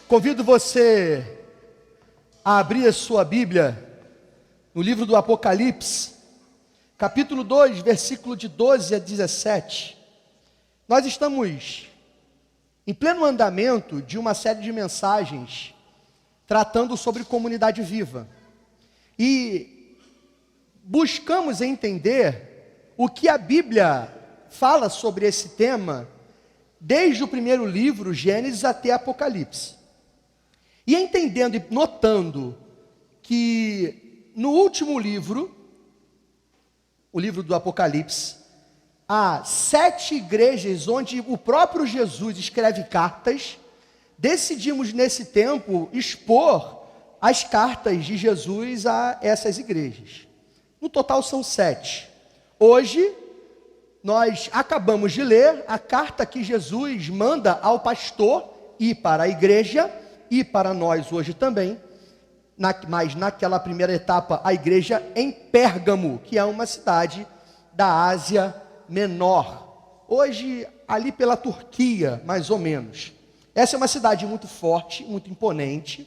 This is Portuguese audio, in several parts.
Convido você a abrir a sua Bíblia no livro do Apocalipse, capítulo 2, versículo de 12 a 17. Nós estamos em pleno andamento de uma série de mensagens tratando sobre comunidade viva. E buscamos entender o que a Bíblia fala sobre esse tema, desde o primeiro livro, Gênesis, até Apocalipse. E entendendo e notando que no último livro, o livro do Apocalipse, há 7 igrejas onde o próprio Jesus escreve cartas, decidimos nesse tempo expor as cartas de Jesus a essas igrejas. No total são 7. Hoje, nós acabamos de ler a carta que Jesus manda ao pastor e para a igreja, e para nós hoje também, mas naquela primeira etapa, a igreja em Pérgamo, que é uma cidade da Ásia Menor. Hoje, ali pela Turquia, mais ou menos. Essa é uma cidade muito forte, muito imponente,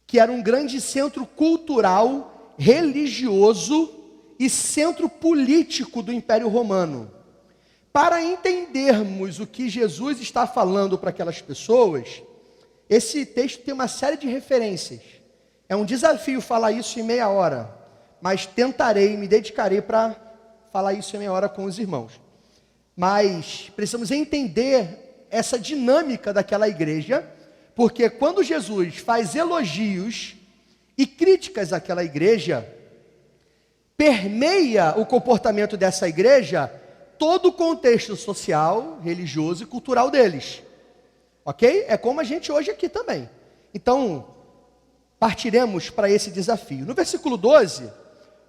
que era um grande centro cultural, religioso e centro político do Império Romano. Para entendermos o que Jesus está falando para aquelas pessoas, esse texto tem uma série de referências. É um desafio falar isso em meia hora, mas tentarei, me dedicarei para falar isso em meia hora com os irmãos. Mas precisamos entender essa dinâmica daquela igreja, porque quando Jesus faz elogios e críticas àquela igreja, permeia o comportamento dessa igreja todo o contexto social, religioso e cultural deles. Ok? É como a gente hoje aqui também. Então, partiremos para esse desafio. No versículo 12,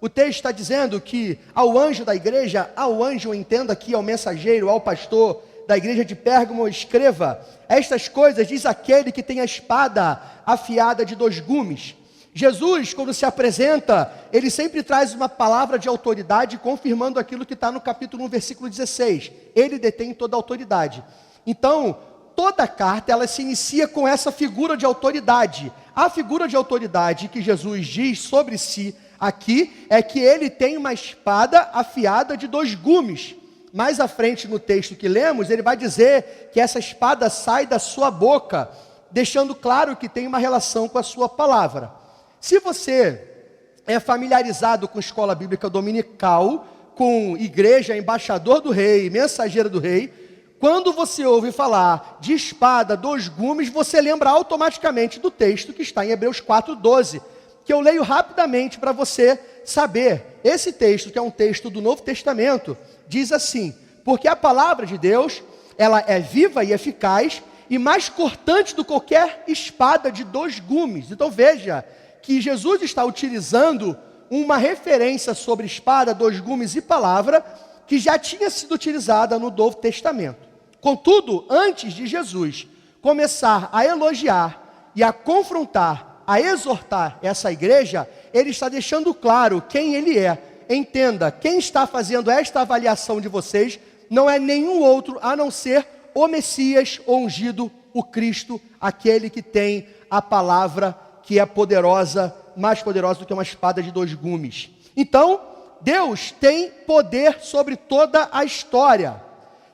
o texto está dizendo que ao anjo da igreja, ao anjo, entenda aqui, ao mensageiro, ao pastor da igreja de Pérgamo, escreva: estas coisas diz aquele que tem a espada afiada de 2 gumes. Jesus, quando se apresenta, ele sempre traz uma palavra de autoridade, confirmando aquilo que está no capítulo 1, versículo 16. Ele detém toda a autoridade. Então, toda a carta, ela se inicia com essa figura de autoridade. A figura de autoridade que Jesus diz sobre si aqui é que ele tem uma espada afiada de 2 gumes. Mais à frente no texto que lemos, ele vai dizer que essa espada sai da sua boca, deixando claro que tem uma relação com a sua palavra. Se você é familiarizado com escola bíblica dominical, com igreja, embaixador do rei, mensageiro do rei, quando você ouve falar de espada, 2 gumes, você lembra automaticamente do texto que está em Hebreus 4:12, que eu leio rapidamente para você saber. Esse texto, que é um texto do Novo Testamento, diz assim: porque a palavra de Deus, ela é viva e eficaz e mais cortante do que qualquer espada de 2 gumes. Então veja que Jesus está utilizando uma referência sobre espada, 2 gumes e palavra, que já tinha sido utilizada no Novo Testamento. Contudo, antes de Jesus começar a elogiar e a confrontar, a exortar essa igreja, ele está deixando claro quem ele é. Entenda, quem está fazendo esta avaliação de vocês não é nenhum outro a não ser o Messias, o ungido, o Cristo, aquele que tem a palavra que é poderosa, mais poderosa do que uma espada de 2 gumes. Então, Deus tem poder sobre toda a história.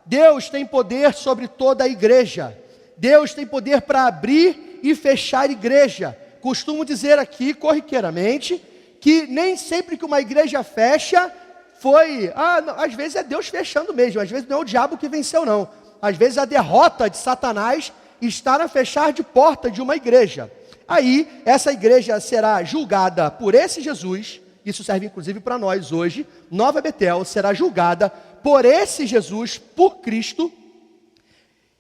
Deus tem poder sobre toda a igreja. Deus tem poder para abrir e fechar igreja. Costumo dizer aqui, corriqueiramente, que nem sempre que uma igreja fecha, às vezes é Deus fechando mesmo, às vezes não é o diabo que venceu não. Às vezes a derrota de Satanás está na fechar de porta de uma igreja. Aí, essa igreja será julgada por esse Jesus, isso serve inclusive para nós hoje, Nova Betel será julgada por esse Jesus, por Cristo,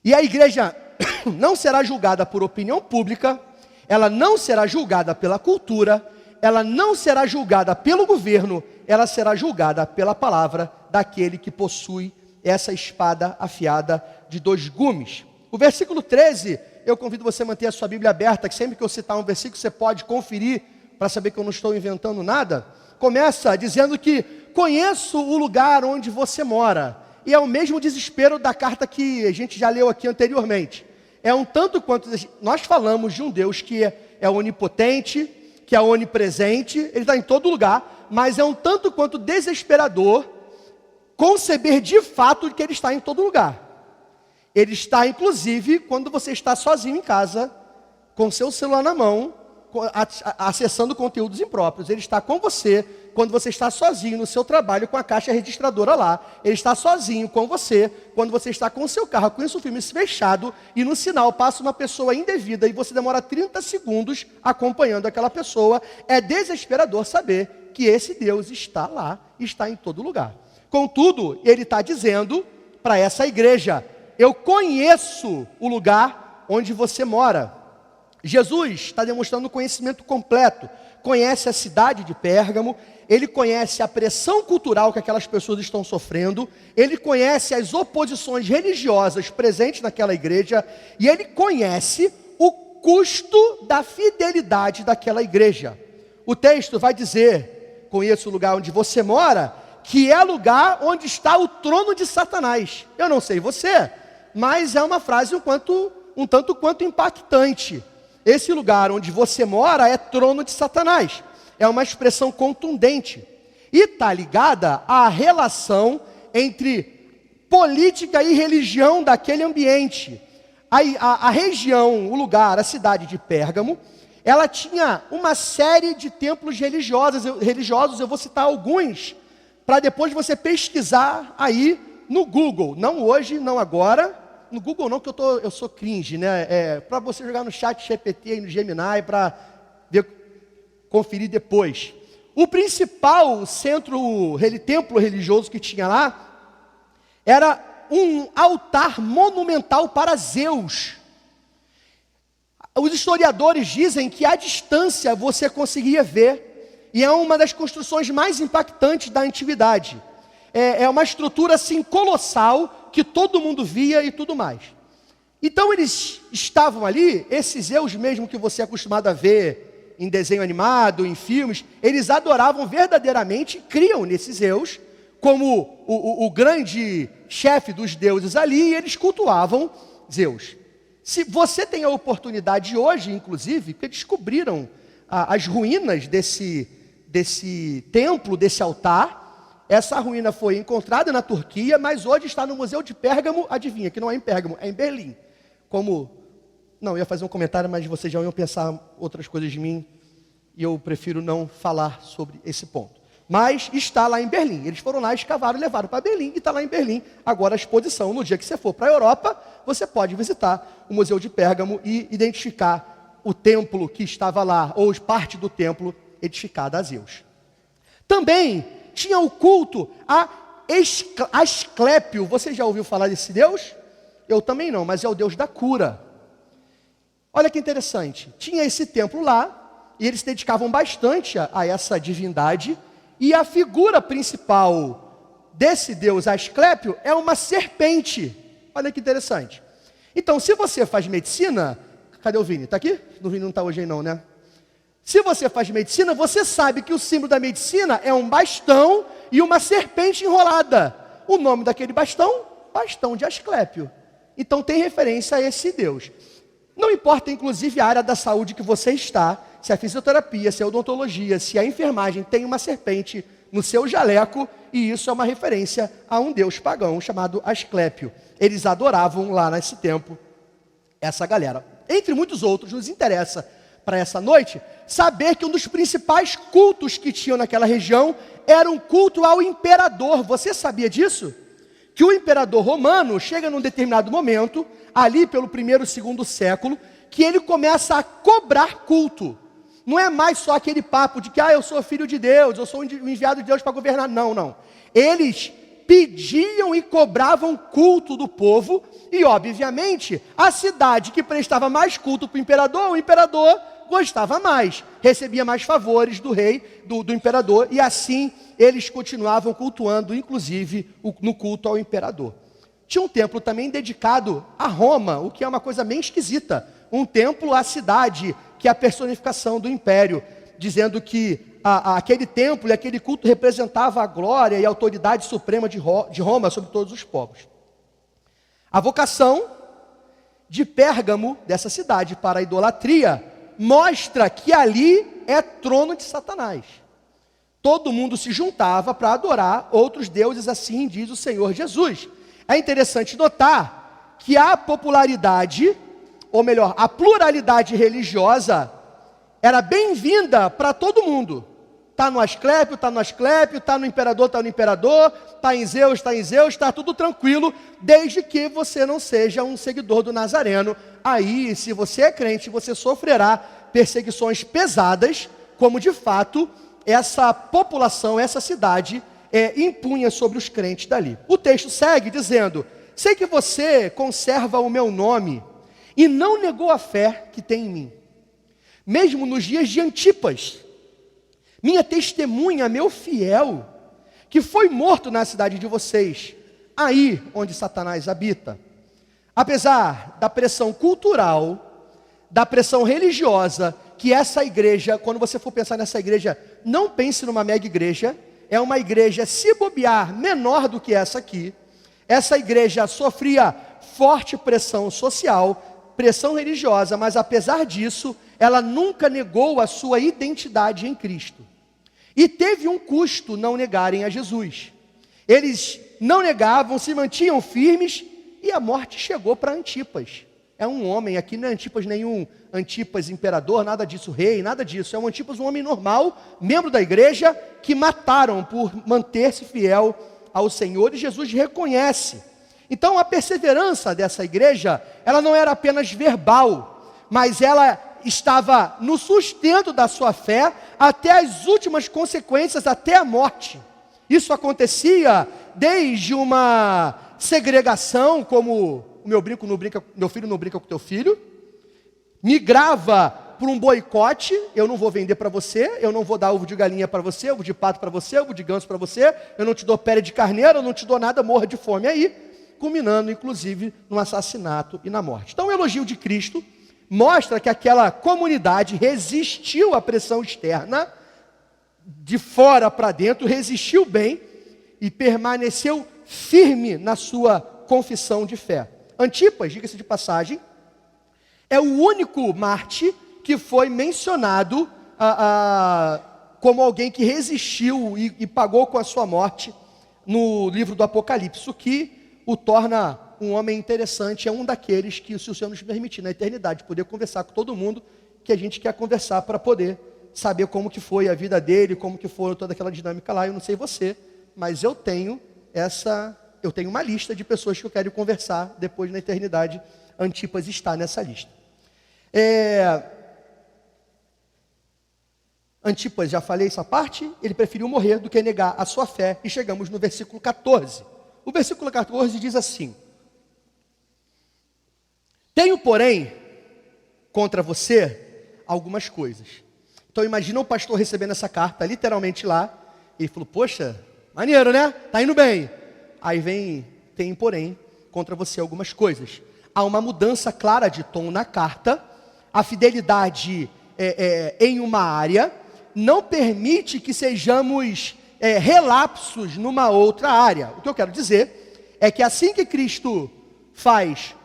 e a igreja não será julgada por opinião pública, ela não será julgada pela cultura, ela não será julgada pelo governo, ela será julgada pela palavra daquele que possui essa espada afiada de 2 gumes. O versículo 13, eu convido você a manter a sua Bíblia aberta, que sempre que eu citar um versículo, você pode conferir, para saber que eu não estou inventando nada. Começa dizendo que conheço o lugar onde você mora. E é o mesmo desespero da carta que a gente já leu aqui anteriormente. é um tanto quanto... Nós falamos de um Deus que é onipotente, que é onipresente, ele está em todo lugar, mas é um tanto quanto desesperador conceber de fato que ele está em todo lugar. Ele está, inclusive, quando você está sozinho em casa, com seu celular na mão, acessando conteúdos impróprios. Ele está com você quando você está sozinho no seu trabalho com a caixa registradora lá. Ele está sozinho com você quando você está com o seu carro, com isso filme fechado, e no sinal passa uma pessoa indevida e você demora 30 segundos acompanhando aquela pessoa. É desesperador saber que esse Deus está lá, está em todo lugar. Contudo, ele está dizendo para essa igreja: eu conheço o lugar onde você mora. Jesus está demonstrando conhecimento completo. Conhece a cidade de Pérgamo, ele conhece a pressão cultural que aquelas pessoas estão sofrendo, ele conhece as oposições religiosas presentes naquela igreja, e ele conhece o custo da fidelidade daquela igreja. O texto vai dizer: conheço o lugar onde você mora, que é lugar onde está o trono de Satanás. Eu não sei você, mas é uma frase um tanto quanto impactante. Esse lugar onde você mora é trono de Satanás. É uma expressão contundente. E está ligada à relação entre política e religião daquele ambiente. A região, o lugar, a cidade de Pérgamo, ela tinha uma série de templos religiosos. Eu vou citar alguns, para depois você pesquisar aí no Google. Não hoje, não agora. No Google não, que eu sou cringe, né? Para você jogar no chat GPT e no Gemini, para conferir depois. O principal templo religioso que tinha lá, era um altar monumental para Zeus. Os historiadores dizem que à distância você conseguia ver, e é uma das construções mais impactantes da antiguidade. É uma estrutura assim colossal, que todo mundo via e tudo mais. Então eles estavam ali, esses Zeus mesmo que você é acostumado a ver em desenho animado, em filmes, eles adoravam verdadeiramente, criam nesses Zeus, como o grande chefe dos deuses ali, e eles cultuavam Zeus. Se você tem a oportunidade hoje, inclusive, que descobriram as ruínas desse templo, desse altar. Essa ruína foi encontrada na Turquia, mas hoje está no Museu de Pérgamo. Adivinha, que não é em Pérgamo, é em Berlim. Não, eu ia fazer um comentário, mas vocês já iam pensar outras coisas de mim, e eu prefiro não falar sobre esse ponto. Mas está lá em Berlim. Eles foram lá, escavaram e levaram para Berlim, e está lá em Berlim. Agora a exposição, no dia que você for para a Europa, você pode visitar o Museu de Pérgamo e identificar o templo que estava lá, ou parte do templo edificado a Zeus. Também tinha o culto a Asclépio. Você já ouviu falar desse Deus? Eu também não, mas é o Deus da cura. Olha que interessante. Tinha esse templo lá, e eles se dedicavam bastante a essa divindade, e a figura principal desse Deus Asclépio é uma serpente. Olha que interessante. Então, se você faz medicina... Cadê o Vini? Está aqui? O Vini não está hoje aí não, né? Se você faz medicina, você sabe que o símbolo da medicina é um bastão e uma serpente enrolada. O nome daquele bastão? Bastão de Asclépio. Então tem referência a esse Deus. Não importa, inclusive, a área da saúde que você está, se a fisioterapia, se a odontologia, se a enfermagem tem uma serpente no seu jaleco, e isso é uma referência a um Deus pagão chamado Asclépio. Eles adoravam lá nesse tempo essa galera. Entre muitos outros, nos interessa para essa noite, saber que um dos principais cultos que tinham naquela região era um culto ao imperador. Você sabia disso? Que o imperador romano chega num determinado momento, ali pelo 1º e 2º século, que ele começa a cobrar culto. Não é mais só aquele papo de que eu sou filho de Deus, eu sou o enviado de Deus para governar. Não, não. Eles pediam e cobravam culto do povo, e obviamente a cidade que prestava mais culto para o imperador gostava mais, recebia mais favores do rei, do imperador, e assim eles continuavam cultuando, inclusive no culto ao imperador. Tinha um templo também dedicado a Roma, o que é uma coisa bem esquisita, um templo à cidade, que é a personificação do império, dizendo que aquele templo e aquele culto representava a glória e a autoridade suprema de Roma sobre todos os povos. A vocação de Pérgamo, dessa cidade, para a idolatria, mostra que ali é trono de Satanás. Todo mundo se juntava para adorar outros deuses, assim diz o Senhor Jesus. É interessante notar que a popularidade, ou melhor, a pluralidade religiosa, era bem-vinda para todo mundo. Está no Asclépio, está no Asclépio, está no Imperador, está no Imperador, está em Zeus, está tudo tranquilo, desde que você não seja um seguidor do Nazareno. Aí, se você é crente, você sofrerá perseguições pesadas, como de fato essa população, essa cidade impunha sobre os crentes dali. O texto segue dizendo: sei que você conserva o meu nome e não negou a fé que tem em mim, mesmo nos dias de Antipas, minha testemunha, meu fiel, que foi morto na cidade de vocês, aí onde Satanás habita. Apesar da pressão cultural, da pressão religiosa, que essa igreja, quando você for pensar nessa igreja, não pense numa mega igreja, é uma igreja, se bobear, menor do que essa aqui. Essa igreja sofria forte pressão social, pressão religiosa, mas apesar disso, ela nunca negou a sua identidade em Cristo. E teve um custo não negarem a Jesus. Eles não negavam, se mantinham firmes, e a morte chegou para Antipas. É um homem, aqui não é Antipas nenhum Antipas imperador, nada disso, rei, nada disso. É um Antipas, um homem normal, membro da igreja, que mataram por manter-se fiel ao Senhor, e Jesus reconhece. Então a perseverança dessa igreja, ela não era apenas verbal, mas ela estava no sustento da sua fé até as últimas consequências, até a morte. Isso acontecia desde uma segregação, como o meu filho não brinca com teu filho, migrava por um boicote: eu não vou vender para você, eu não vou dar ovo de galinha para você, ovo de pato para você, ovo de ganso para você, eu não te dou pele de carneiro, eu não te dou nada, morra de fome aí, culminando inclusive no assassinato e na morte. Então o elogio de Cristo mostra que aquela comunidade resistiu à pressão externa, de fora para dentro, resistiu bem e permaneceu firme na sua confissão de fé. Antipas, diga-se de passagem, é o único Marte que foi mencionado como alguém que resistiu e pagou com a sua morte no livro do Apocalipse, o que o torna um homem interessante. É um daqueles que, se o Senhor nos permitir na eternidade, poder conversar com todo mundo que a gente quer conversar, para poder saber como que foi a vida dele, como que foi toda aquela dinâmica lá. Eu não sei você, mas eu tenho uma lista de pessoas que eu quero conversar depois na eternidade. Antipas está nessa lista. Antipas, já falei essa parte, ele preferiu morrer do que negar a sua fé, e chegamos no versículo 14. O versículo 14 diz assim: tenho, porém, contra você algumas coisas. Então imagina o pastor recebendo essa carta, literalmente lá, e falou: poxa, maneiro, né? Tá indo bem. Aí vem: tem, porém, contra você algumas coisas. Há uma mudança clara de tom na carta. A fidelidade em uma área não permite que sejamos relapsos numa outra área. O que eu quero dizer é que assim que Cristo faz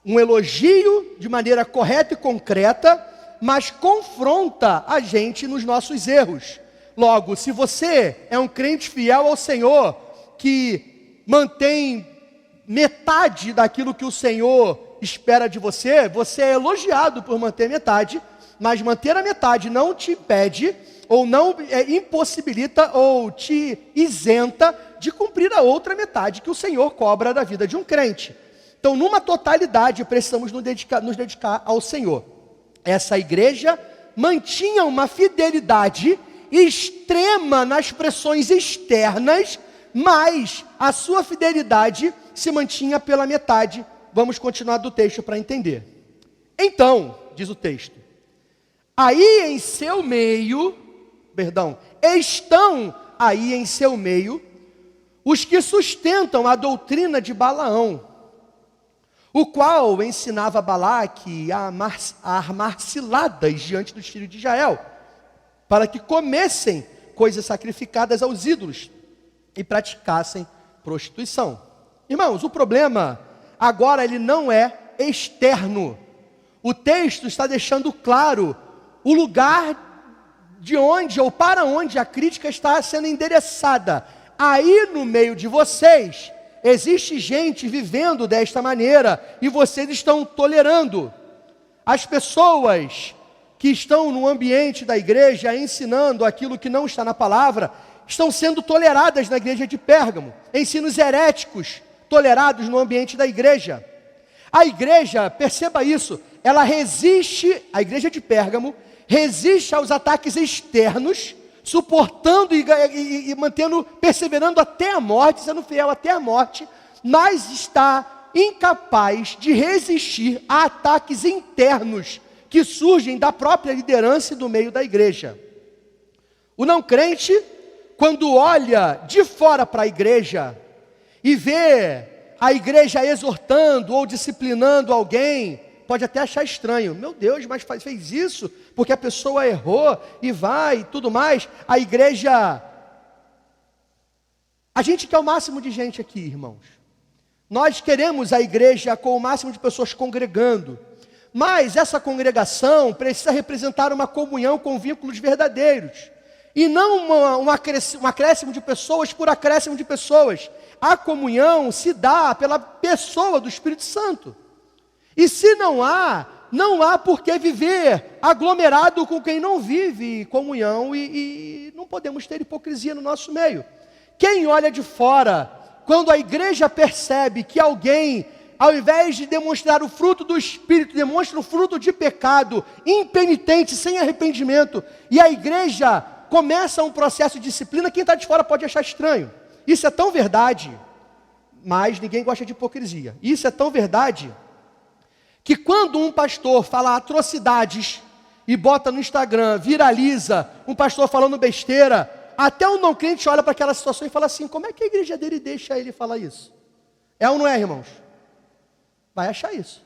um elogio de maneira correta e concreta, mas confronta a gente nos nossos erros. Logo, se você é um crente fiel ao Senhor, que mantém metade daquilo que o Senhor espera de você, você é elogiado por manter metade, mas manter a metade não te impede, ou não impossibilita, ou te isenta de cumprir a outra metade que o Senhor cobra da vida de um crente. Então, numa totalidade, precisamos nos dedicar ao Senhor. Essa igreja mantinha uma fidelidade extrema nas pressões externas, mas a sua fidelidade se mantinha pela metade. Vamos continuar do texto para entender. Então, diz o texto: aí em seu meio, estão aí em seu meio os que sustentam a doutrina de Balaão, o qual ensinava Balaque a armar ciladas diante dos filhos de Israel, para que comessem coisas sacrificadas aos ídolos e praticassem prostituição. Irmãos, o problema agora ele não é externo. O texto está deixando claro o lugar de onde ou para onde a crítica está sendo endereçada. Aí no meio de vocês, existe gente vivendo desta maneira e vocês estão tolerando. As pessoas que estão no ambiente da igreja ensinando aquilo que não está na palavra, estão sendo toleradas na igreja de Pérgamo. Ensinos heréticos tolerados no ambiente da igreja. A igreja, perceba isso, ela resiste, a igreja de Pérgamo, resiste aos ataques externos, suportando e mantendo, perseverando até a morte, sendo fiel até a morte, mas está incapaz de resistir a ataques internos que surgem da própria liderança e do meio da igreja. O não crente, quando olha de fora para a igreja e vê a igreja exortando ou disciplinando alguém, pode até achar estranho. Meu Deus, mas fez isso porque a pessoa errou e vai e tudo mais. A igreja... A gente quer o máximo de gente aqui, irmãos. Nós queremos a igreja com o máximo de pessoas congregando. Mas essa congregação precisa representar uma comunhão com vínculos verdadeiros. E não um acréscimo de pessoas por acréscimo de pessoas. A comunhão se dá pela pessoa do Espírito Santo. E se não há por que viver aglomerado com quem não vive comunhão e não podemos ter hipocrisia no nosso meio. Quem olha de fora, quando a igreja percebe que alguém, ao invés de demonstrar o fruto do Espírito, demonstra o fruto de pecado, impenitente, sem arrependimento, e a igreja começa um processo de disciplina, quem está de fora pode achar estranho. Isso é tão verdade, mas ninguém gosta de hipocrisia. Isso é tão verdade, que quando um pastor fala atrocidades e bota no Instagram, viraliza, um pastor falando besteira, até um não crente olha para aquela situação e fala assim, como é que a igreja dele deixa ele falar isso? É ou não é, irmãos? Vai achar isso.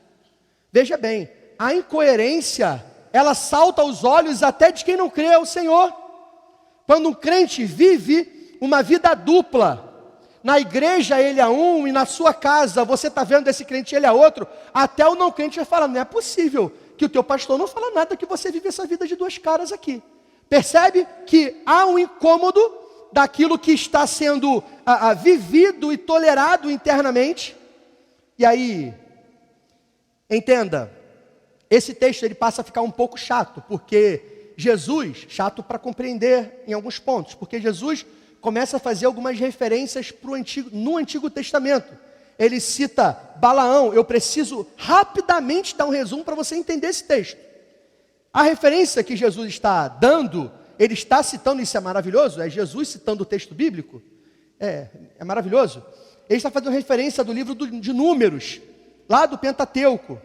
Veja bem, a incoerência, ela salta aos olhos até de quem não crê ao Senhor. Quando um crente vive uma vida dupla, na igreja ele é um e na sua casa você está vendo esse crente ele é outro, até o não crente vai falar, não é possível que o teu pastor não fala nada que você vive essa vida de duas caras aqui. Percebe que há um incômodo daquilo que está sendo vivido e tolerado internamente. E aí, entenda, esse texto ele passa a ficar um pouco chato, porque Jesus, chato para compreender em alguns pontos, porque Jesus começa a fazer algumas referências no Antigo Testamento. Ele cita Balaão. Eu preciso rapidamente dar um resumo para você entender esse texto. A referência que Jesus está dando, ele está citando, isso é maravilhoso, é Jesus citando o texto bíblico, é maravilhoso. Ele está fazendo referência do livro de Números, lá do Pentateuco.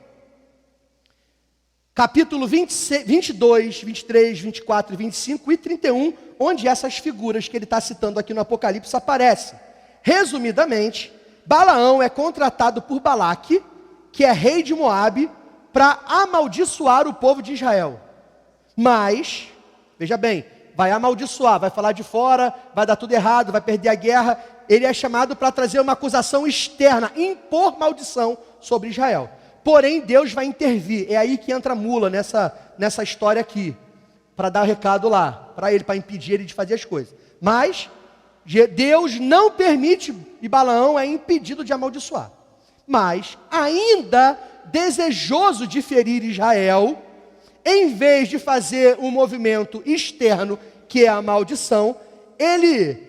Capítulo 22, 23, 24, 25 e 31, onde essas figuras que ele está citando aqui no Apocalipse aparecem. Resumidamente, Balaão é contratado por Balaque, que é rei de Moabe, para amaldiçoar o povo de Israel. Mas, veja bem, vai amaldiçoar, vai falar de fora, vai dar tudo errado, vai perder a guerra. Ele é chamado para trazer uma acusação externa, impor maldição sobre Israel. Porém, Deus vai intervir. É aí que entra a mula nessa história aqui, para dar o recado lá, para ele, para impedir ele de fazer as coisas. Mas Deus não permite, e Balaão é impedido de amaldiçoar. Mas, ainda desejoso de ferir Israel, em vez de fazer um movimento externo, que é a maldição, ele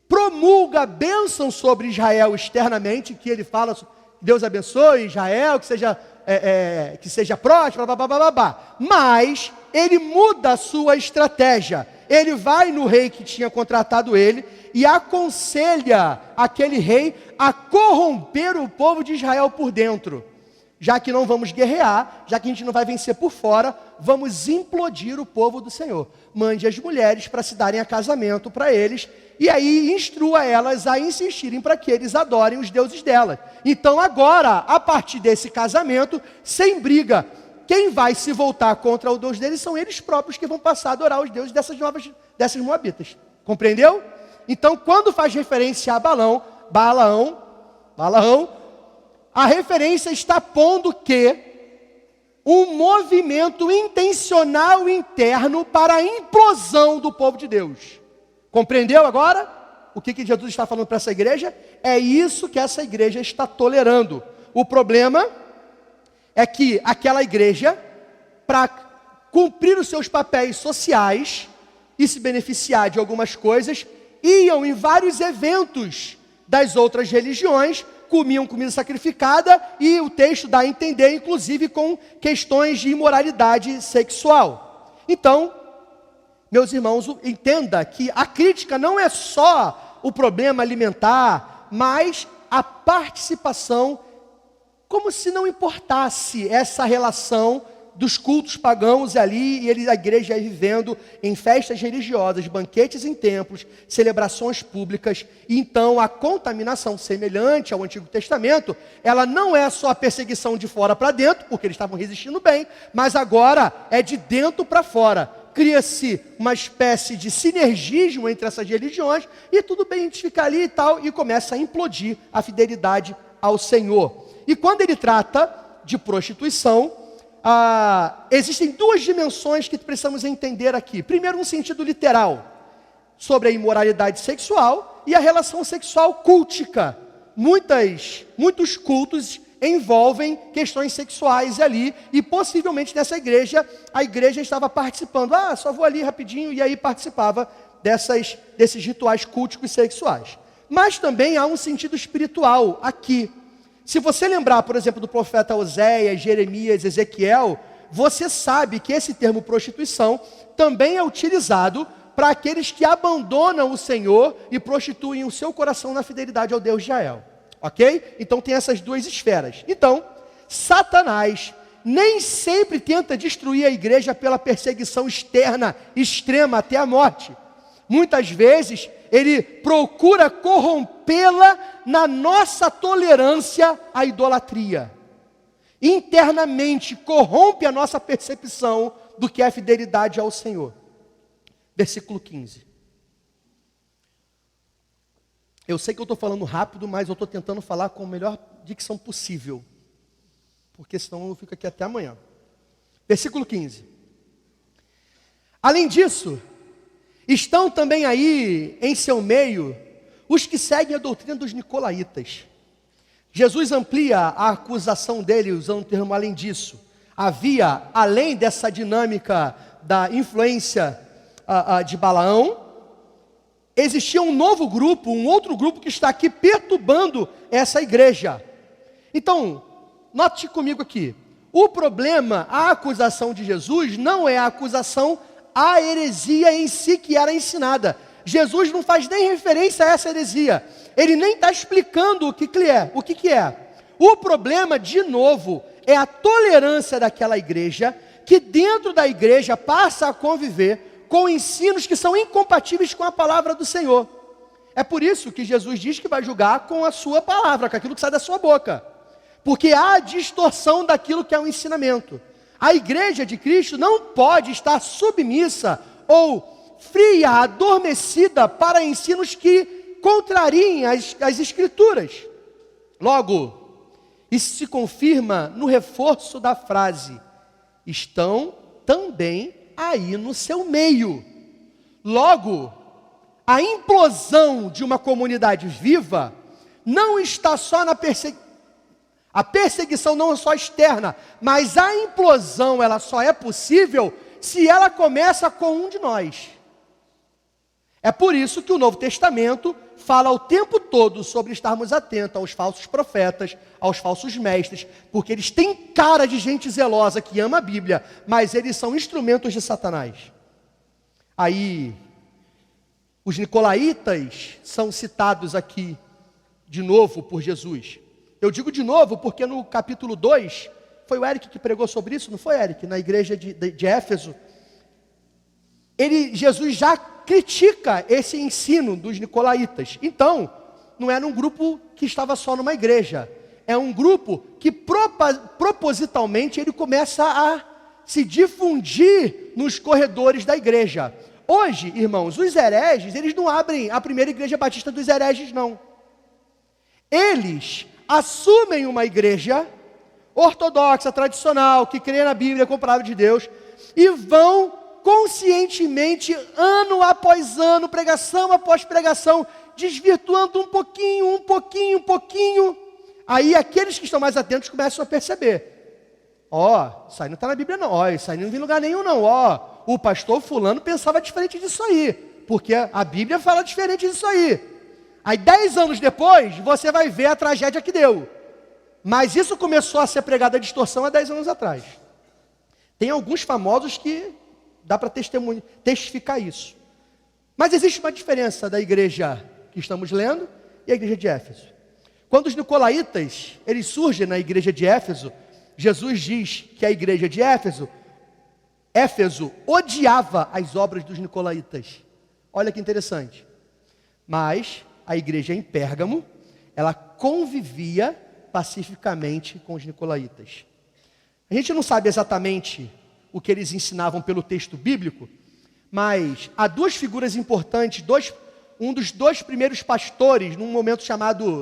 promulga bênção sobre Israel externamente, que ele fala, Deus abençoe Israel, que seja próspero, blá, blá, blá, blá, blá. Mas ele muda a sua estratégia. Ele vai no rei que tinha contratado ele e aconselha aquele rei a corromper o povo de Israel por dentro. Já que não vamos guerrear, já que a gente não vai vencer por fora, vamos implodir o povo do Senhor. Mande as mulheres para se darem a casamento para eles, e aí instrua elas a insistirem para que eles adorem os deuses delas. Então agora, a partir desse casamento, sem briga, quem vai se voltar contra o Deus deles são eles próprios que vão passar a adorar os deuses dessas moabitas. Compreendeu? Então, quando faz referência a Balaão, a referência está pondo que um movimento intencional interno para a implosão do povo de Deus. Compreendeu agora o que Jesus está falando para essa igreja? É isso que essa igreja está tolerando. O problema é que aquela igreja, para cumprir os seus papéis sociais e se beneficiar de algumas coisas, iam em vários eventos das outras religiões, comiam comida sacrificada, e o texto dá a entender, inclusive, com questões de imoralidade sexual. Então, meus irmãos, entenda que a crítica não é só o problema alimentar, mas a participação, como se não importasse essa relação dos cultos pagãos ali, e a igreja vivendo em festas religiosas, banquetes em templos, celebrações públicas. E então a contaminação, semelhante ao Antigo Testamento, ela não é só a perseguição de fora para dentro, porque eles estavam resistindo bem, mas agora é de dentro para fora. Cria-se uma espécie de sinergismo entre essas religiões, e tudo bem, a gente fica ali e tal, e começa a implodir a fidelidade ao Senhor. E quando ele trata de prostituição, existem duas dimensões que precisamos entender aqui. Primeiro, um sentido literal, sobre a imoralidade sexual e a relação sexual cultica. Muitos cultos envolvem questões sexuais ali, e possivelmente nessa igreja, a igreja estava participando. Só vou ali rapidinho, e aí participava desses rituais culticos sexuais. Mas também há um sentido espiritual aqui. Se você lembrar, por exemplo, do profeta Oséias, Jeremias, Ezequiel, você sabe que esse termo prostituição também é utilizado para aqueles que abandonam o Senhor e prostituem o seu coração na fidelidade ao Deus de Israel. Ok? Então tem essas duas esferas. Então, Satanás nem sempre tenta destruir a igreja pela perseguição externa, extrema até a morte. Muitas vezes, ele procura corrompê-la na nossa tolerância à idolatria. Internamente corrompe a nossa percepção do que é fidelidade ao Senhor. Versículo 15. Eu sei que eu estou falando rápido, mas eu estou tentando falar com a melhor dicção possível, porque senão eu fico aqui até amanhã. Versículo 15. Além disso, estão também aí em seu meio os que seguem a doutrina dos nicolaítas. Jesus amplia a acusação dele usando o termo além disso. Havia, além dessa dinâmica da influência de Balaão, existia um novo grupo, um outro grupo que está aqui perturbando essa igreja. Então, note comigo aqui. O problema, a acusação de Jesus, não é a acusação à heresia em si que era ensinada. Jesus não faz nem referência a essa heresia. Ele nem está explicando o que é. O problema, de novo, é a tolerância daquela igreja, que dentro da igreja passa a conviver com ensinos que são incompatíveis com a palavra do Senhor. É por isso que Jesus diz que vai julgar com a sua palavra, com aquilo que sai da sua boca. Porque há distorção daquilo que é o ensinamento. A igreja de Cristo não pode estar submissa ou fria, adormecida para ensinos que contrariem as Escrituras. Logo, isso se confirma no reforço da frase: estão também aí no seu meio. Logo, a implosão de uma comunidade viva não está só na perseguição. A perseguição não é só externa, mas a implosão ela só é possível se ela começa com um de nós. É por isso que o Novo Testamento fala o tempo todo sobre estarmos atentos aos falsos profetas, aos falsos mestres, porque eles têm cara de gente zelosa que ama a Bíblia, mas eles são instrumentos de Satanás. Aí, os nicolaítas são citados aqui de novo por Jesus. Eu digo de novo porque no capítulo 2, foi o Eric que pregou sobre isso, não foi, Eric? Na igreja de Éfeso. Jesus já critica esse ensino dos nicolaítas. Então, não era um grupo que estava só numa igreja. É um grupo que propositalmente ele começa a se difundir nos corredores da igreja. Hoje, irmãos, os hereges, eles não abrem a primeira igreja batista dos hereges, não. Eles assumem uma igreja ortodoxa, tradicional, que crê na Bíblia como palavra de Deus, e vão conscientemente, ano após ano, pregação após pregação, desvirtuando um pouquinho. Aí aqueles que estão mais atentos começam a perceber. Isso aí não está na Bíblia não, isso aí não vem em lugar nenhum não, o pastor fulano pensava diferente disso aí, porque a Bíblia fala diferente disso aí. Aí 10 anos depois, você vai ver a tragédia que deu. Mas isso começou a ser pregado a distorção há 10 anos atrás. Tem alguns famosos que dá para testificar isso. Mas existe uma diferença da igreja que estamos lendo e a igreja de Éfeso. Quando os nicolaítas, eles surgem na igreja de Éfeso, Jesus diz que a igreja de Éfeso odiava as obras dos nicolaítas. Olha que interessante. Mas a igreja em Pérgamo, ela convivia pacificamente com os nicolaítas. A gente não sabe exatamente o que eles ensinavam pelo texto bíblico, mas há duas figuras importantes, um dos dois primeiros pastores, num momento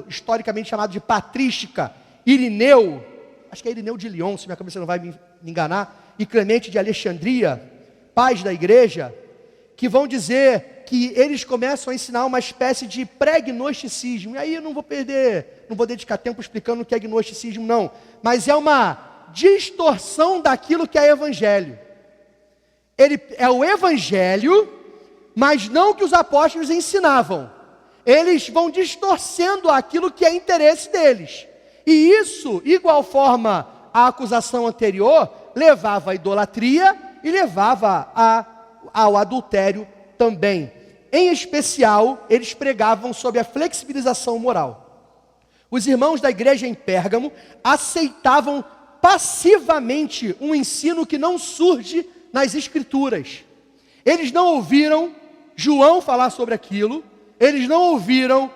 historicamente chamado de patrística, Irineu, acho que é Irineu de Lyon, se minha cabeça não vai me enganar, e Clemente de Alexandria, pais da igreja, que vão dizer que eles começam a ensinar uma espécie de pré-gnosticismo. E aí eu não vou dedicar tempo explicando o que é gnosticismo não, mas é uma distorção daquilo que é evangelho. Ele é o evangelho, mas não o que os apóstolos ensinavam. Eles vão distorcendo aquilo que é interesse deles. E isso, igual forma à acusação anterior, levava à idolatria e levava ao adultério também. Em especial, eles pregavam sobre a flexibilização moral. Os irmãos da igreja em Pérgamo aceitavam passivamente um ensino que não surge nas Escrituras. Eles não ouviram João falar sobre aquilo, eles não ouviram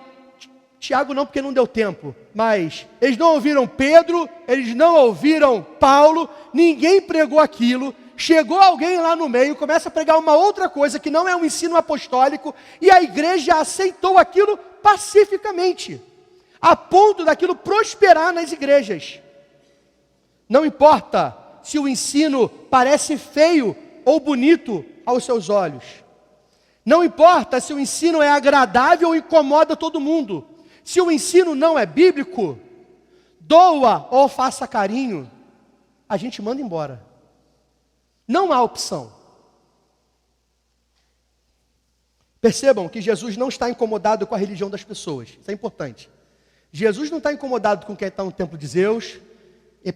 Tiago não, porque não deu tempo, mas eles não ouviram Pedro, eles não ouviram Paulo, ninguém pregou aquilo. Chegou alguém lá no meio, começa a pregar uma outra coisa que não é um ensino apostólico, e a igreja aceitou aquilo pacificamente, a ponto daquilo prosperar nas igrejas. Não importa se o ensino parece feio ou bonito aos seus olhos. Não importa se o ensino é agradável ou incomoda todo mundo. Se o ensino não é bíblico, doa ou faça carinho, a gente manda embora. Não há opção. Percebam que Jesus não está incomodado com a religião das pessoas. Isso é importante. Jesus não está incomodado com quem está no templo de Zeus,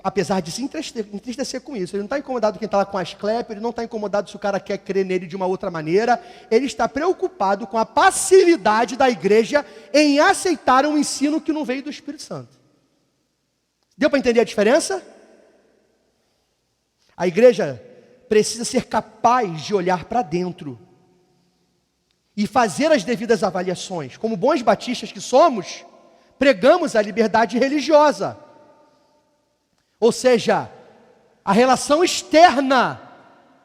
apesar de se entristecer com isso. Ele não está incomodado com quem está lá com a Asclepio, ele não está incomodado se o cara quer crer nele de uma outra maneira. Ele está preocupado com a passividade da igreja em aceitar um ensino que não veio do Espírito Santo. Deu para entender a diferença? A igreja precisa ser capaz de olhar para dentro e fazer as devidas avaliações. Como bons batistas que somos, pregamos a liberdade religiosa. Ou seja, a relação externa,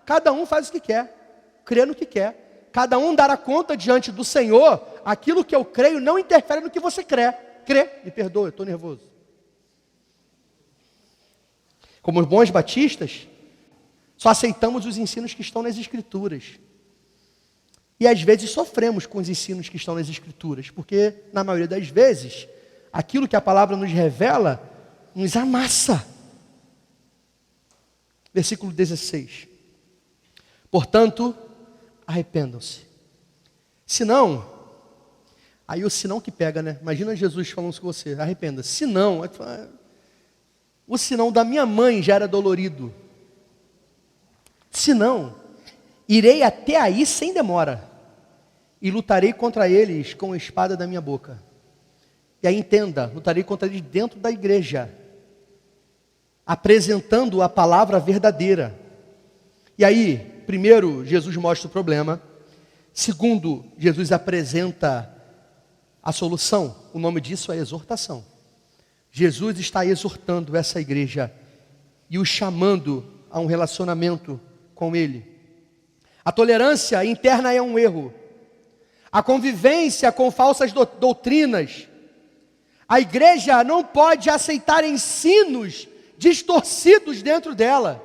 cada um faz o que quer, crê no que quer. Cada um dará conta diante do Senhor, aquilo que eu creio não interfere no que você crê. Me perdoa, eu estou nervoso. Como os bons batistas, só aceitamos os ensinos que estão nas Escrituras. E às vezes sofremos com os ensinos que estão nas Escrituras, porque na maioria das vezes, aquilo que a palavra nos revela, nos amassa. Versículo 16. Portanto, arrependam-se. Senão, aí o senão que pega, né? Imagina Jesus falando isso com você, arrependa-se. Senão, o senão da minha mãe já era dolorido. Senão, irei até aí sem demora, e lutarei contra eles com a espada da minha boca. E aí entenda, lutarei contra eles dentro da igreja, apresentando a palavra verdadeira. E aí, primeiro, Jesus mostra o problema. Segundo, Jesus apresenta a solução. O nome disso é exortação. Jesus está exortando essa igreja e o chamando a um relacionamento com Ele. A tolerância interna é um erro. A convivência com falsas doutrinas, A igreja não pode aceitar ensinos distorcidos dentro dela.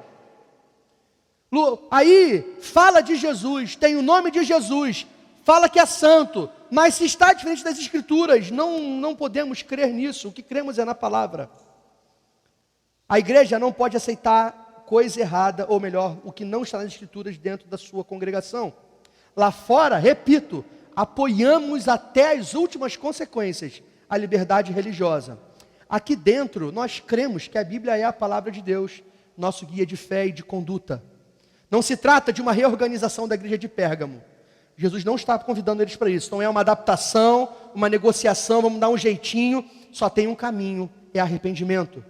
Aí fala de Jesus, tem o nome de Jesus, fala que é santo, mas se está diferente das Escrituras, não podemos crer nisso. O que cremos é na palavra. A igreja não pode aceitar coisa errada, ou melhor, o que não está nas Escrituras dentro da sua congregação. Lá fora, repito, apoiamos até as últimas consequências a liberdade religiosa. Aqui dentro, nós cremos que a Bíblia é a palavra de Deus, nosso guia de fé e de conduta. Não se trata de uma reorganização da igreja de Pérgamo. Jesus não está convidando eles para isso. Não é uma adaptação, uma negociação, vamos dar um jeitinho. Só tem um caminho, é arrependimento.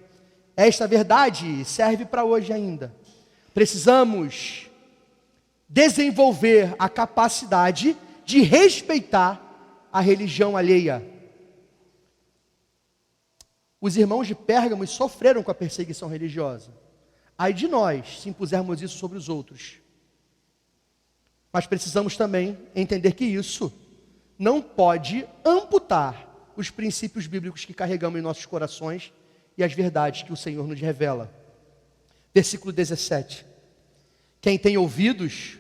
Esta verdade serve para hoje ainda. Precisamos desenvolver a capacidade de respeitar a religião alheia. Os irmãos de Pérgamo sofreram com a perseguição religiosa. Ai de nós, se impusermos isso sobre os outros. Mas precisamos também entender que isso não pode amputar os princípios bíblicos que carregamos em nossos corações e as verdades que o Senhor nos revela. Versículo 17. Quem tem ouvidos,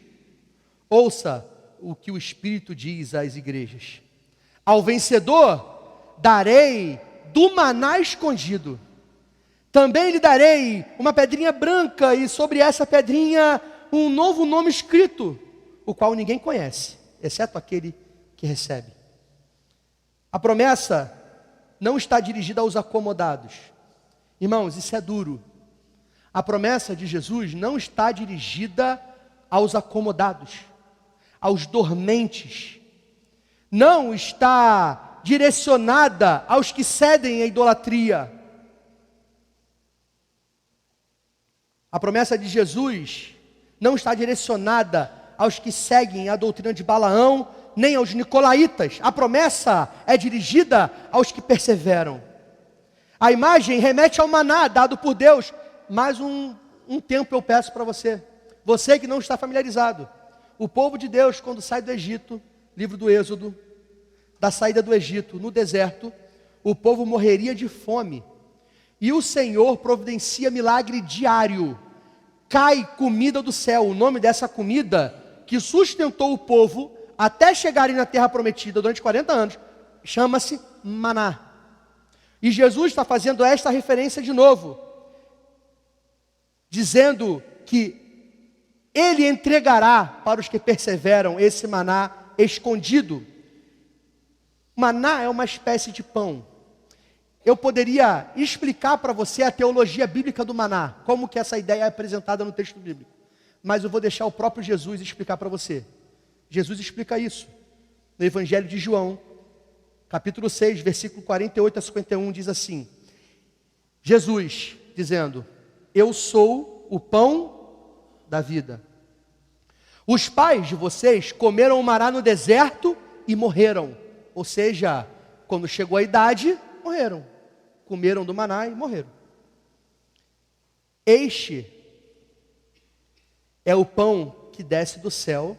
ouça o que o Espírito diz às igrejas. Ao vencedor darei do maná escondido. Também lhe darei uma pedrinha branca e sobre essa pedrinha um novo nome escrito, o qual ninguém conhece, exceto aquele que recebe. A promessa não está dirigida aos acomodados. Irmãos, isso é duro. A promessa de Jesus não está dirigida aos acomodados, aos dormentes. Não está direcionada aos que cedem à idolatria. A promessa de Jesus não está direcionada aos que seguem a doutrina de Balaão, nem aos nicolaítas. A promessa é dirigida aos que perseveram. A imagem remete ao maná dado por Deus. Mais um tempo eu peço para você. Você que não está familiarizado. O povo de Deus, quando sai do Egito, livro do Êxodo, da saída do Egito, no deserto, o povo morreria de fome. E o Senhor providencia milagre diário. Cai comida do céu. O nome dessa comida que sustentou o povo até chegarem na terra prometida durante 40 anos, chama-se maná. E Jesus está fazendo esta referência de novo, dizendo que Ele entregará para os que perseveram esse maná escondido. Maná é uma espécie de pão. Eu poderia explicar para você a teologia bíblica do maná, como que essa ideia é apresentada no texto bíblico. Mas eu vou deixar o próprio Jesus explicar para você. Jesus explica isso. No Evangelho de João, capítulo 6, versículo 48 a 51, diz assim. Jesus dizendo, eu sou o pão da vida. Os pais de vocês comeram o maná no deserto e morreram. Ou seja, quando chegou a idade, morreram. Comeram do maná e morreram. Este é o pão que desce do céu,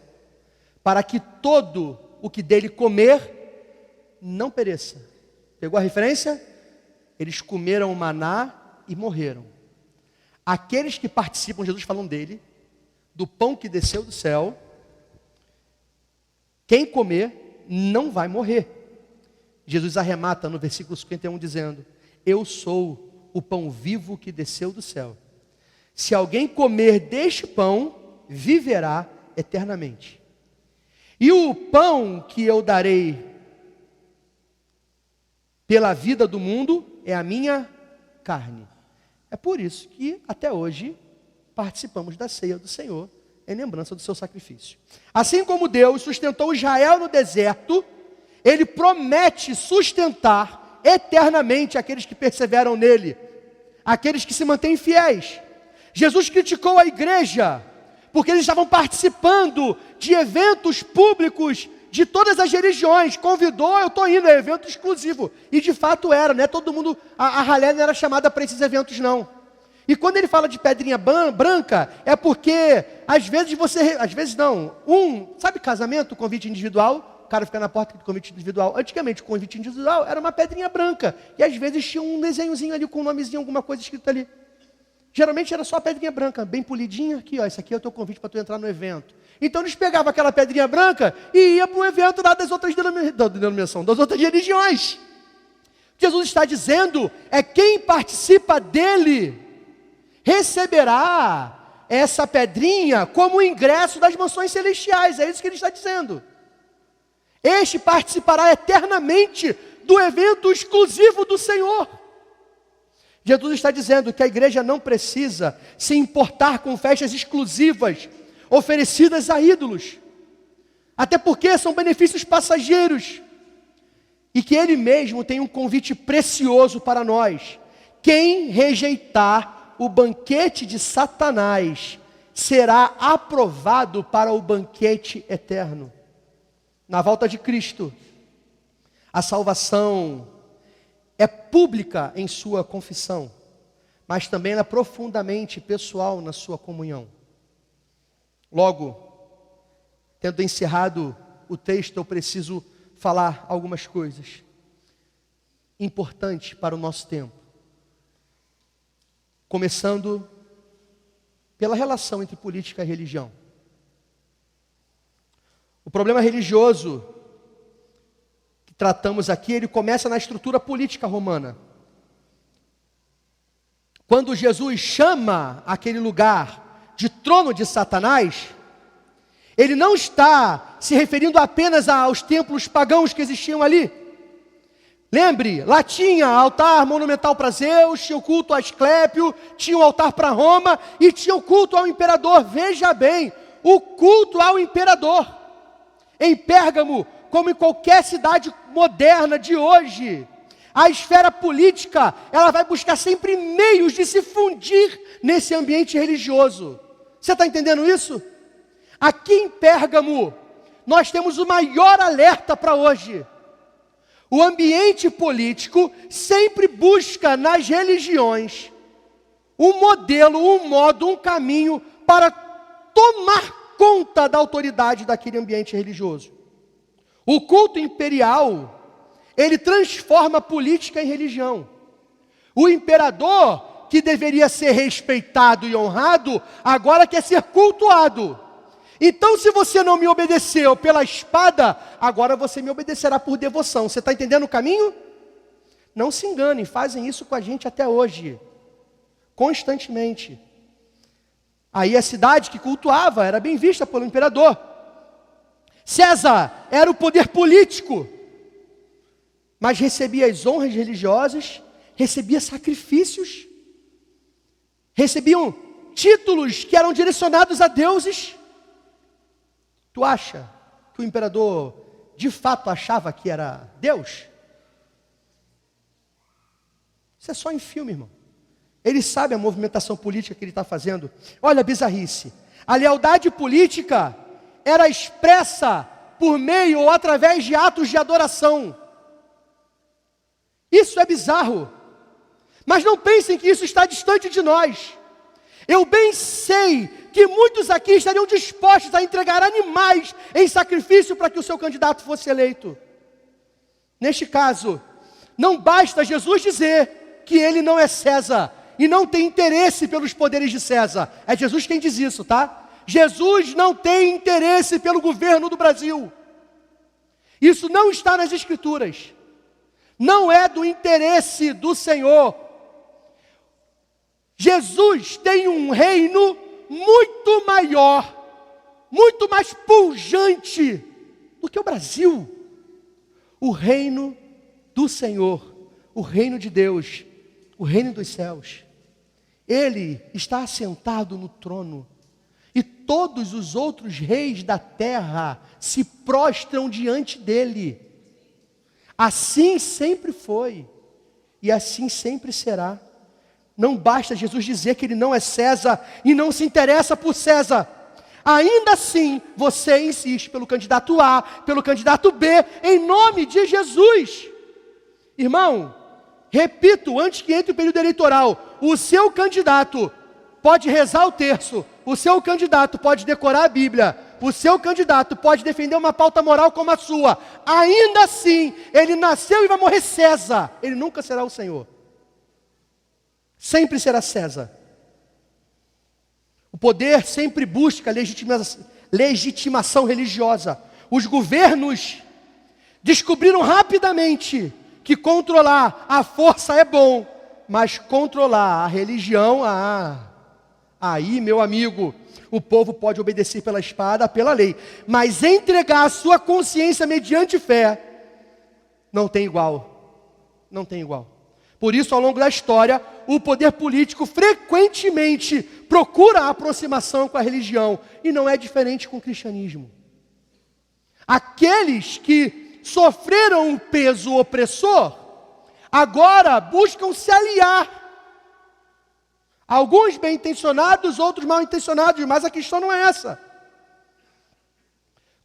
para que todo o que dele comer não pereça. Pegou a referência? Eles comeram o maná e morreram. Aqueles que participam, Jesus falando dele, do pão que desceu do céu, quem comer não vai morrer. Jesus arremata no versículo 51 dizendo, eu sou o pão vivo que desceu do céu. Se alguém comer deste pão, viverá eternamente. E o pão que eu darei pela vida do mundo é a minha carne. É por isso que até hoje participamos da ceia do Senhor em lembrança do seu sacrifício. Assim como Deus sustentou Israel no deserto, Ele promete sustentar eternamente aqueles que perseveram nele, aqueles que se mantêm fiéis. Jesus criticou a igreja, porque eles estavam participando de eventos públicos de todas as religiões. Convidou, eu estou indo, é evento exclusivo. E de fato era, né? Todo mundo, a ralé não era chamada para esses eventos não. E quando ele fala de pedrinha branca, é porque às vezes sabe casamento, convite individual? cara fica na porta do convite individual. Antigamente, o convite individual era uma pedrinha branca. E às vezes tinha um desenhozinho ali com um nomezinho, alguma coisa escrita ali. Geralmente era só a pedrinha branca, bem polidinha. Aqui, ó, esse aqui é o teu convite para tu entrar no evento. Então eles pegavam aquela pedrinha branca e ia para um evento lá das outras denominações, das outras religiões. O que Jesus está dizendo é quem participa dele receberá essa pedrinha como o ingresso das mansões celestiais. É isso que ele está dizendo. Este participará eternamente do evento exclusivo do Senhor. Jesus está dizendo que a igreja não precisa se importar com festas exclusivas oferecidas a ídolos, até porque são benefícios passageiros, e que Ele mesmo tem um convite precioso para nós. Quem rejeitar o banquete de Satanás será aprovado para o banquete eterno. Na volta de Cristo, a salvação é pública em sua confissão, mas também ela é profundamente pessoal na sua comunhão. Logo, tendo encerrado o texto, eu preciso falar algumas coisas importantes para o nosso tempo. Começando pela relação entre política e religião. O problema religioso que tratamos aqui, ele começa na estrutura política romana. Quando Jesus chama aquele lugar de trono de Satanás, ele não está se referindo apenas aos templos pagãos que existiam ali. Lembre, lá tinha altar monumental para Zeus, tinha o culto a Asclépio, tinha o altar para Roma e tinha o culto ao imperador. Veja bem, o culto ao imperador. Em Pérgamo, como em qualquer cidade moderna de hoje, a esfera política, ela vai buscar sempre meios de se fundir nesse ambiente religioso. Você está entendendo isso? Aqui em Pérgamo, nós temos o maior alerta para hoje. O ambiente político sempre busca nas religiões um modelo, um modo, um caminho para tomar conta da autoridade daquele ambiente religioso. O culto imperial, ele transforma a política em religião. O imperador, que deveria ser respeitado e honrado, agora quer ser cultuado. Então, se você não me obedeceu pela espada, agora você me obedecerá por devoção. Você está entendendo o caminho? Não se enganem, fazem isso com a gente até hoje, constantemente. Aí a cidade que cultuava era bem vista pelo imperador. César era o poder político, mas recebia as honras religiosas, recebia sacrifícios, recebiam títulos que eram direcionados a deuses. Tu acha que o imperador de fato achava que era Deus? Isso é só em filme, irmão. Ele sabe a movimentação política que ele está fazendo. Olha a bizarrice. A lealdade política era expressa por meio ou através de atos de adoração. Isso é bizarro. Mas não pensem que isso está distante de nós. Eu bem sei que muitos aqui estariam dispostos a entregar animais em sacrifício para que o seu candidato fosse eleito. Neste caso, não basta Jesus dizer que ele não é César e não tem interesse pelos poderes de César. É Jesus quem diz isso, tá? Jesus não tem interesse pelo governo do Brasil. Isso não está nas Escrituras. Não é do interesse do Senhor. Jesus tem um reino muito maior, muito mais pujante do que o Brasil. O reino do Senhor, o reino de Deus, o reino dos céus. Ele está assentado no trono e todos os outros reis da terra se prostram diante dele. Assim sempre foi e assim sempre será. Não basta Jesus dizer que ele não é César e não se interessa por César. Ainda assim, você insiste pelo candidato A, pelo candidato B, em nome de Jesus. Irmão, repito, antes que entre o período eleitoral, o seu candidato pode rezar o terço, o seu candidato pode decorar a Bíblia, o seu candidato pode defender uma pauta moral como a sua, ainda assim, ele nasceu e vai morrer César. Ele nunca será o Senhor. Sempre será César. O poder sempre busca legitimação religiosa. Os governos descobriram rapidamente que controlar a força é bom, mas controlar a religião, aí, meu amigo, o povo pode obedecer pela espada, pela lei, mas entregar a sua consciência mediante fé, não tem igual. Não tem igual. Por isso, ao longo da história, o poder político frequentemente procura a aproximação com a religião, e não é diferente com o cristianismo. Aqueles que sofreram um peso opressor, agora buscam se aliar. Alguns bem intencionados, outros mal intencionados, mas a questão não é essa.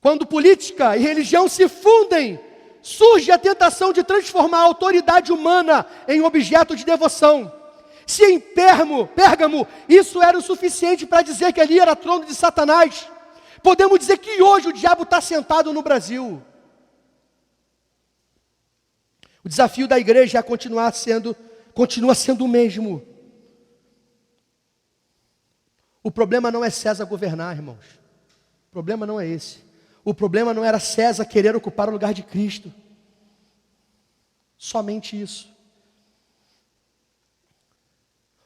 Quando política e religião se fundem, surge a tentação de transformar a autoridade humana em objeto de devoção. Se em Pérgamo isso era o suficiente para dizer que ali era trono de Satanás, podemos dizer que hoje o diabo está sentado no Brasil. O desafio da igreja continua sendo o mesmo. O problema não é César governar, irmãos. O problema não é esse. O problema não era César querer ocupar o lugar de Cristo. Somente isso.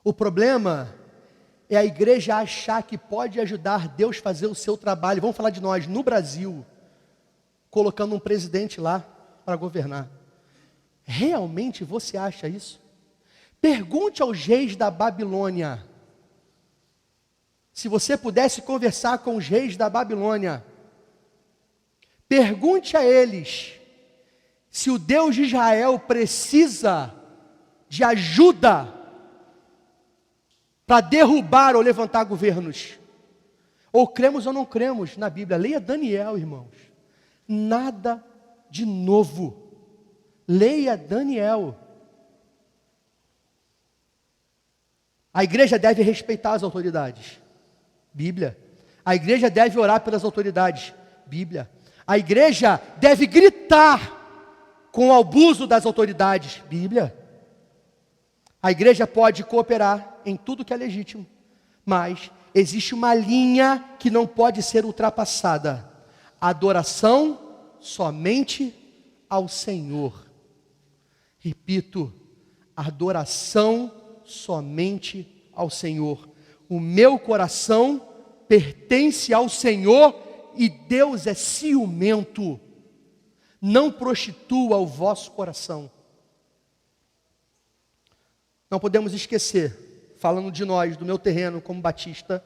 O problema é a igreja achar que pode ajudar Deus a fazer o seu trabalho. Vamos falar de nós, no Brasil, colocando um presidente lá para governar. Realmente você acha isso? Pergunte aos reis da Babilônia. Se você pudesse conversar com os reis da Babilônia, pergunte a eles se o Deus de Israel precisa de ajuda para derrubar ou levantar governos. Ou cremos ou não cremos na Bíblia. Leia Daniel, irmãos. Nada de novo. Leia Daniel. A igreja deve respeitar as autoridades. Bíblia. A igreja deve orar pelas autoridades. Bíblia. A igreja deve gritar com o abuso das autoridades. Bíblia. A igreja pode cooperar em tudo que é legítimo, mas existe uma linha que não pode ser ultrapassada. Adoração somente ao Senhor. Repito, adoração somente ao Senhor. O meu coração pertence ao Senhor e Deus é ciumento. Não prostitua o vosso coração. Não podemos esquecer, falando de nós, do meu terreno como batista,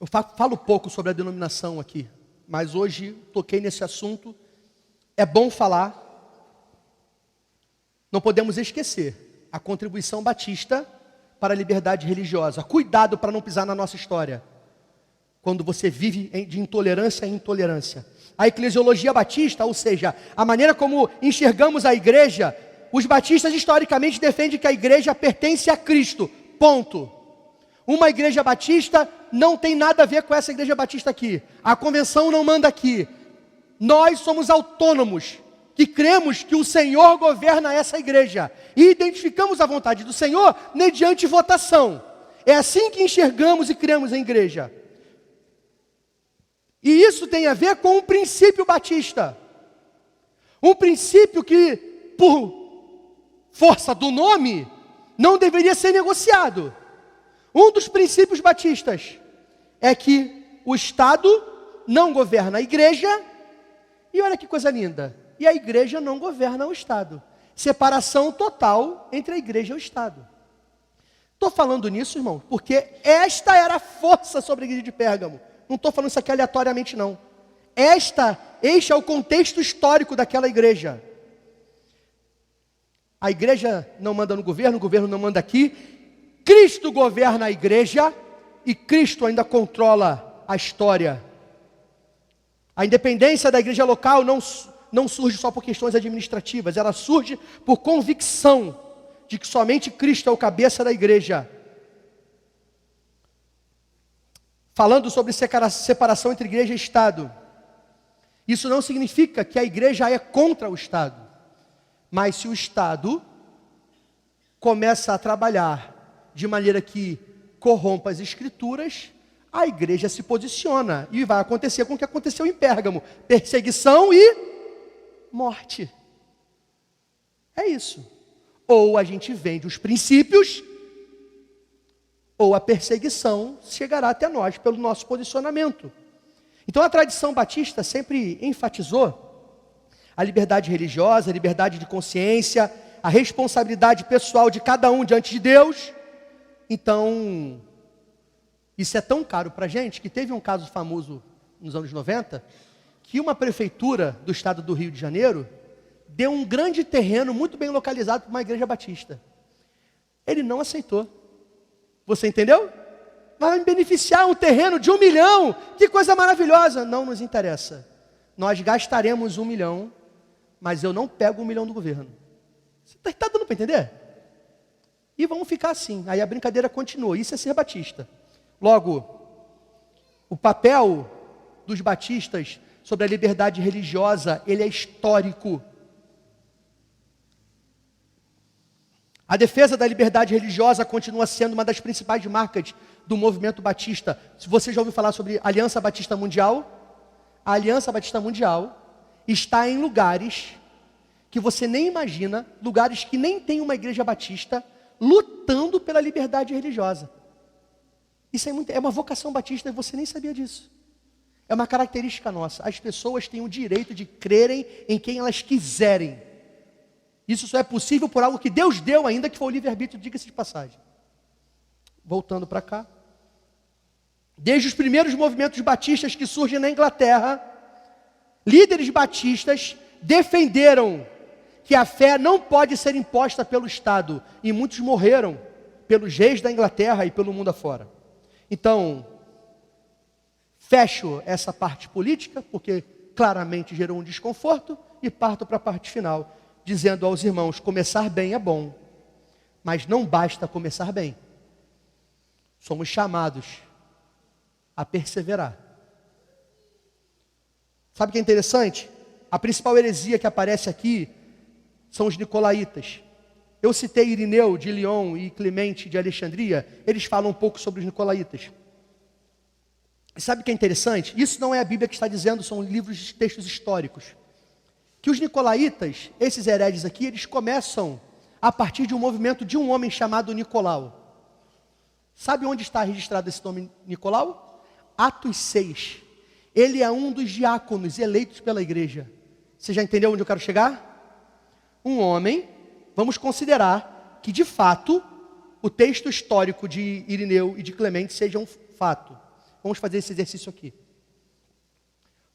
eu falo pouco sobre a denominação aqui, mas hoje toquei nesse assunto, é bom falar. Não podemos esquecer a contribuição batista para a liberdade religiosa. Cuidado para não pisar na nossa história, quando você vive de intolerância em intolerância. A eclesiologia batista, ou seja, a maneira como enxergamos a igreja, os batistas historicamente defendem que a igreja pertence a Cristo, ponto. Uma igreja batista não tem nada a ver com essa igreja batista aqui. A convenção não manda aqui. Nós somos autônomos, que cremos que o Senhor governa essa igreja. E identificamos a vontade do Senhor mediante votação. É assim que enxergamos e cremos em igreja. E isso tem a ver com um princípio batista. Um princípio que, por força do nome, não deveria ser negociado. Um dos princípios batistas é que o Estado não governa a igreja, e olha que coisa linda, e a igreja não governa o Estado. Separação total entre a igreja e o Estado. Estou falando nisso, irmão, porque esta era a força sobre a igreja de Pérgamo. Não estou falando isso aqui aleatoriamente, não. Este é o contexto histórico daquela igreja. A igreja não manda no governo, o governo não manda aqui. Cristo governa a igreja e Cristo ainda controla a história. A independência da igreja local não surge só por questões administrativas, ela surge por convicção de que somente Cristo é o cabeça da igreja. falando sobre separação entre igreja e Estado. Isso não significa que a igreja é contra o Estado. Mas se o Estado começa a trabalhar de maneira que corrompa as Escrituras, a igreja se posiciona. E vai acontecer com o que aconteceu em Pérgamo: perseguição e morte. É isso. Ou a gente vende os princípios, ou a perseguição chegará até nós pelo nosso posicionamento. Então a tradição batista sempre enfatizou a liberdade religiosa, a liberdade de consciência, a responsabilidade pessoal de cada um diante de Deus. Então, isso é tão caro para a gente que teve um caso famoso nos anos 90, que uma prefeitura do estado do Rio de Janeiro deu um grande terreno muito bem localizado para uma igreja batista. Ele não aceitou. Você entendeu? Vai me beneficiar um terreno de 1 milhão, que coisa maravilhosa. Não nos interessa. Nós gastaremos 1 milhão, mas eu não pego 1 milhão do governo. Você está dando para entender? E vamos ficar assim. Aí a brincadeira continua. Isso é ser batista. Logo, o papel dos batistas sobre a liberdade religiosa, ele é histórico. A defesa da liberdade religiosa continua sendo uma das principais marcas do movimento batista. Se você já ouviu falar sobre a Aliança Batista Mundial, a Aliança Batista Mundial está em lugares que você nem imagina, lugares que nem tem uma igreja batista, lutando pela liberdade religiosa. Isso é uma vocação batista e você nem sabia disso. É uma característica nossa. As pessoas têm o direito de crerem em quem elas quiserem. Isso só é possível por algo que Deus deu ainda, que foi o livre-arbítrio, diga-se de passagem. Voltando para cá. Desde os primeiros movimentos batistas que surgem na Inglaterra, líderes batistas defenderam que a fé não pode ser imposta pelo Estado. E muitos morreram pelos reis da Inglaterra e pelo mundo afora. Então, fecho essa parte política, porque claramente gerou um desconforto, e parto para a parte final, dizendo aos irmãos: começar bem é bom, mas não basta começar bem. Somos chamados a perseverar. Sabe o que é interessante? A principal heresia que aparece aqui são os nicolaítas. Eu citei Irineu de Lyon e Clemente de Alexandria, eles falam um pouco sobre os nicolaítas. E sabe o que é interessante? Isso não é a Bíblia que está dizendo, são livros de textos históricos. Que os nicolaítas, esses hereges aqui, eles começam a partir de um movimento de um homem chamado Nicolau. Sabe onde está registrado esse nome Nicolau? Atos 6. Ele é um dos diáconos eleitos pela igreja. Você já entendeu onde eu quero chegar? Um homem, vamos considerar que de fato o texto histórico de Irineu e de Clemente seja um fato. Vamos fazer esse exercício aqui.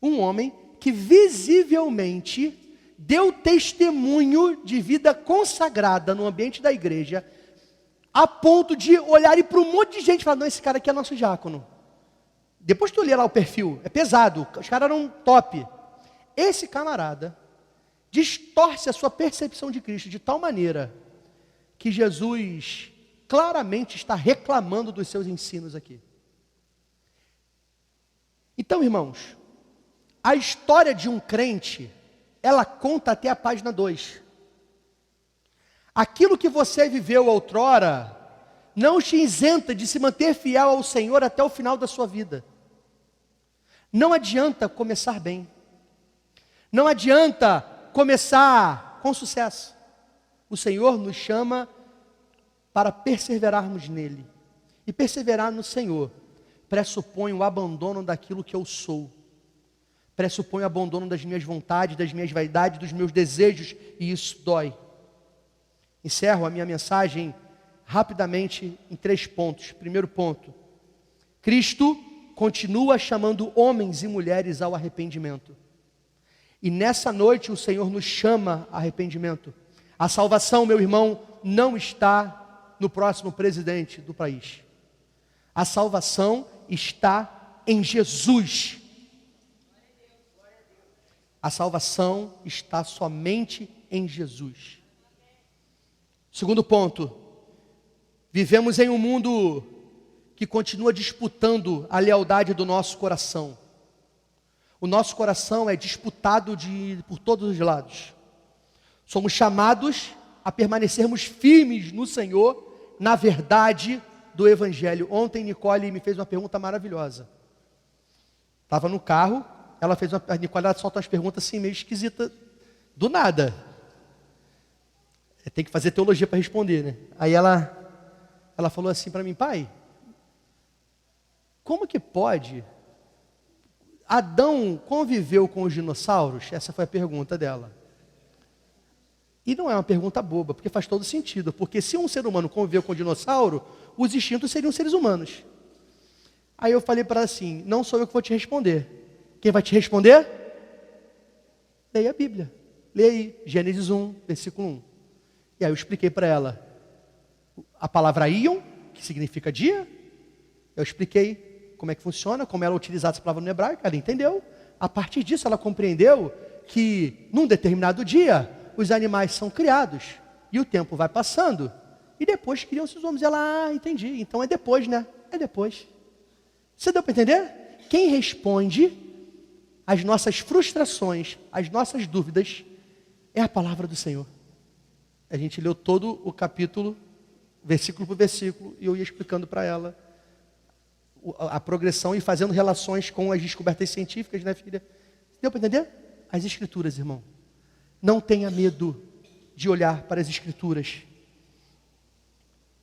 Um homem que visivelmente deu testemunho de vida consagrada no ambiente da igreja, a ponto de olharem para um monte de gente e falar: não, esse cara aqui é nosso diácono. Depois tu lê lá o perfil, é pesado, os caras eram top. Esse camarada distorce a sua percepção de Cristo de tal maneira que Jesus claramente está reclamando dos seus ensinos aqui. Então, irmãos, a história de um crente, ela conta até a página 2. Aquilo que você viveu outrora não te isenta de se manter fiel ao Senhor até o final da sua vida. Não adianta começar bem. Não adianta começar com sucesso. O Senhor nos chama para perseverarmos nele. E perseverar no Senhor pressupõe o abandono daquilo que eu sou. Pressupõe o abandono das minhas vontades, das minhas vaidades, dos meus desejos, e isso dói. Encerro a minha mensagem rapidamente em 3 pontos. Primeiro ponto: Cristo continua chamando homens e mulheres ao arrependimento. E nessa noite o Senhor nos chama a arrependimento. A salvação, meu irmão, não está no próximo presidente do país. A salvação está em Jesus. A salvação está somente em Jesus. Segundo ponto: vivemos em um mundo que continua disputando a lealdade do nosso coração. O nosso coração é disputado por todos os lados. Somos chamados a permanecermos firmes no Senhor, na verdade do Evangelho. Ontem Nicole me fez uma pergunta maravilhosa. Estava no carro, a Nicole solta umas perguntas assim meio esquisitas, do nada. Tem que fazer teologia para responder, né? Aí ela falou assim para mim: pai, como que pode? Adão conviveu com os dinossauros? Essa foi a pergunta dela. E não é uma pergunta boba, porque faz todo sentido. Porque se um ser humano conviveu com um dinossauro, os instintos seriam seres humanos. Aí eu falei para ela assim: não sou eu que vou te responder. Quem vai te responder? Leia a Bíblia. Leia aí, Gênesis 1, versículo 1. E aí eu expliquei para ela a palavra íon, que significa dia. Eu expliquei como é que funciona, como ela utilizava essa palavra no hebraico, ela entendeu. A partir disso ela compreendeu que num determinado dia os animais são criados e o tempo vai passando e depois criam-se os homens. Ela, entendi, então é depois, né? É depois. Você deu para entender? Quem responde às nossas frustrações, às nossas dúvidas, é a palavra do Senhor. A gente leu todo o capítulo, versículo por versículo, e eu ia explicando para ela a progressão e fazendo relações com as descobertas científicas, né, filha? Deu para entender? As Escrituras, irmão. Não tenha medo de olhar para as Escrituras.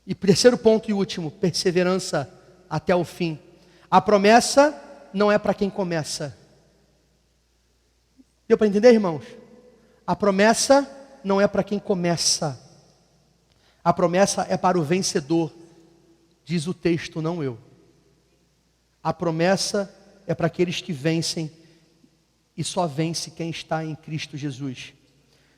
E terceiro ponto e último, perseverança até o fim. A promessa não é para quem começa. Deu para entender, irmãos? A promessa não é para quem começa. A promessa é para o vencedor, diz o texto, não eu. A promessa é para aqueles que vencem, e só vence quem está em Cristo Jesus.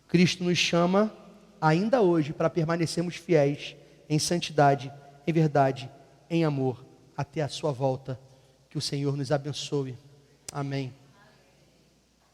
Cristo nos chama ainda hoje para permanecermos fiéis em santidade, em verdade, em amor, até a sua volta. Que o Senhor nos abençoe. Amém.